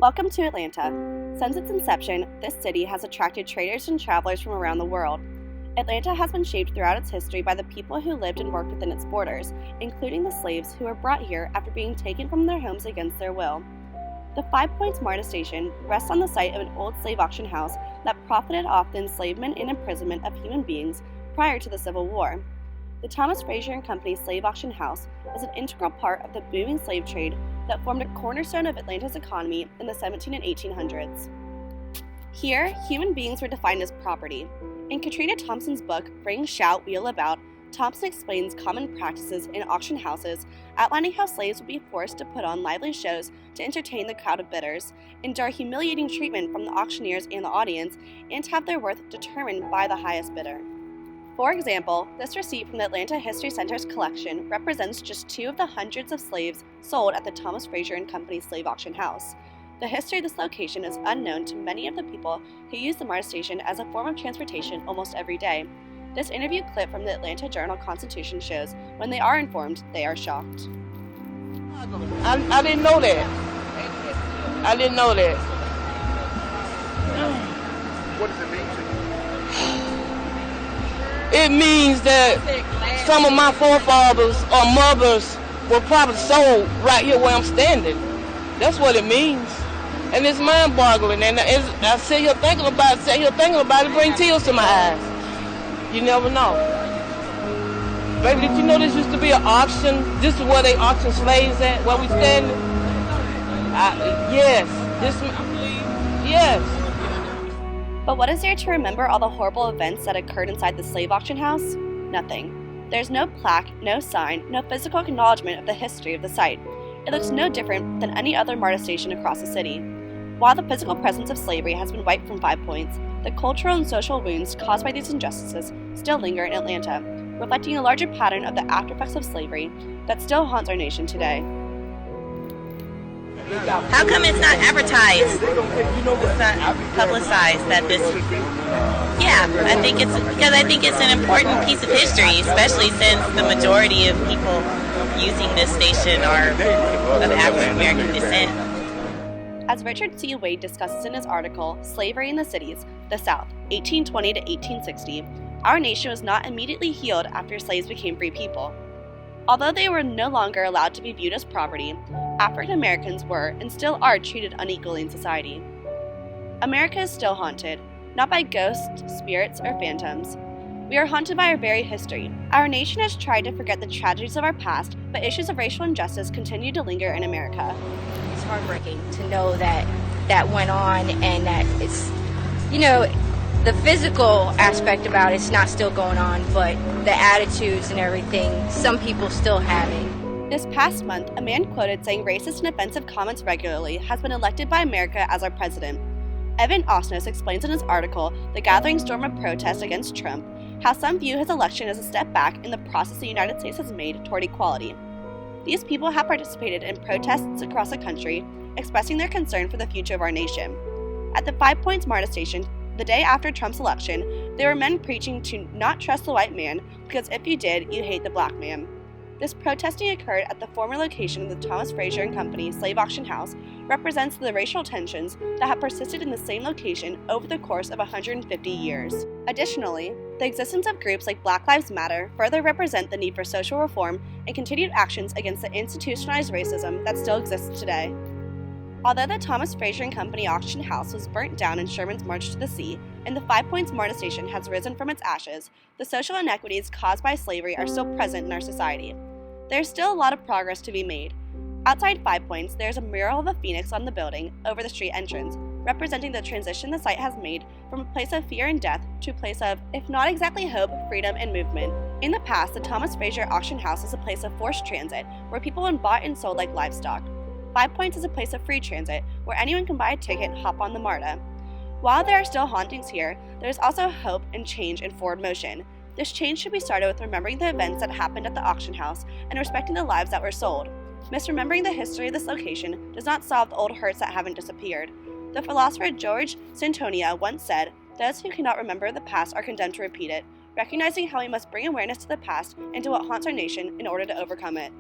Welcome to Atlanta. Since its inception, this city has attracted traders and travelers from around the world. Atlanta has been shaped throughout its history by the people who lived and worked within its borders, including the slaves who were brought here after being taken from their homes against their will. The 5 Points MARTA station rests on the site of an old slave auction house that profited off the enslavement and imprisonment of human beings prior to the Civil War. The Thomas Frazier and Company Slave Auction House is an integral part of the booming slave trade that formed a cornerstone of Atlanta's economy in the 1700s and 1800s. Here, human beings were defined as property. In Katrina Thompson's book, Ring, Shout, Wheel About, Thompson explains common practices in auction houses, outlining how slaves would be forced to put on lively shows to entertain the crowd of bidders, endure humiliating treatment from the auctioneers and the audience, and have their worth determined by the highest bidder. For example, this receipt from the Atlanta History Center's collection represents just 2 of the hundreds of slaves sold at the Thomas Frazier and Company Slave Auction House. The history of this location is unknown to many of the people who use the MARTA station as a form of transportation almost every day. This interview clip from the Atlanta Journal-Constitution shows when they are informed, they are shocked. I didn't know that. I didn't know that. What does it mean to you? It means that some of my forefathers or mothers were probably sold right here where I'm standing. That's what it means. And it's mind-boggling. And I sit here thinking about it, bring tears to my eyes. You never know. Baby, did you know this used to be an auction? This is where they auction slaves at, where we standing? Yes. Yes. But what is there to remember all the horrible events that occurred inside the slave auction house? Nothing. There's no plaque, no sign, no physical acknowledgement of the history of the site. It looks no different than any other MARTA station across the city. While the physical presence of slavery has been wiped from 5 Points, the cultural and social wounds caused by these injustices still linger in Atlanta, reflecting a larger pattern of the aftereffects of slavery that still haunts our nation today. How come it's not advertised? It's not publicized that this. Yeah, I think it's an important piece of history, especially since the majority of people using this station are of African American descent. As Richard C. Wade discusses in his article, Slavery in the Cities, the South, 1820 to 1860, our nation was not immediately healed after slaves became free people. Although they were no longer allowed to be viewed as property, African Americans were and still are treated unequally in society. America is still haunted, not by ghosts, spirits, or phantoms. We are haunted by our very history. Our nation has tried to forget the tragedies of our past, but issues of racial injustice continue to linger in America. It's heartbreaking to know that went on and that it's, the physical aspect about it's not still going on, but the attitudes and everything, some people still have it. This past month, a man quoted saying racist and offensive comments regularly has been elected by America as our president. Evan Osnos explains in his article, The Gathering Storm of Protest Against Trump, how some view his election as a step back in the process the United States has made toward equality. These people have participated in protests across the country, expressing their concern for the future of our nation. At the 5 Points MARTA station, the day after Trump's election, there were men preaching to not trust the white man because if you did, you hate the black man. This protesting occurred at the former location of the Thomas Frazier and Company Slave Auction House, represents the racial tensions that have persisted in the same location over the course of 150 years. Additionally, the existence of groups like Black Lives Matter further represent the need for social reform and continued actions against the institutionalized racism that still exists today. Although the Thomas Frazier and Company auction house was burnt down in Sherman's March to the Sea, and the 5 Points MARTA station has risen from its ashes, the social inequities caused by slavery are still present in our society. There is still a lot of progress to be made. Outside 5 Points, there is a mural of a phoenix on the building over the street entrance, representing the transition the site has made from a place of fear and death to a place of, if not exactly hope, freedom and movement. In the past, the Thomas Frazier auction house was a place of forced transit, where people were bought and sold like livestock. 5 Points is a place of free transit, where anyone can buy a ticket and hop on the MARTA. While there are still hauntings here, there is also hope and change and forward motion. This change should be started with remembering the events that happened at the auction house and respecting the lives that were sold. Misremembering the history of this location does not solve the old hurts that haven't disappeared. The philosopher George Santonia once said, "Those who cannot remember the past are condemned to repeat it," recognizing how we must bring awareness to the past and to what haunts our nation in order to overcome it.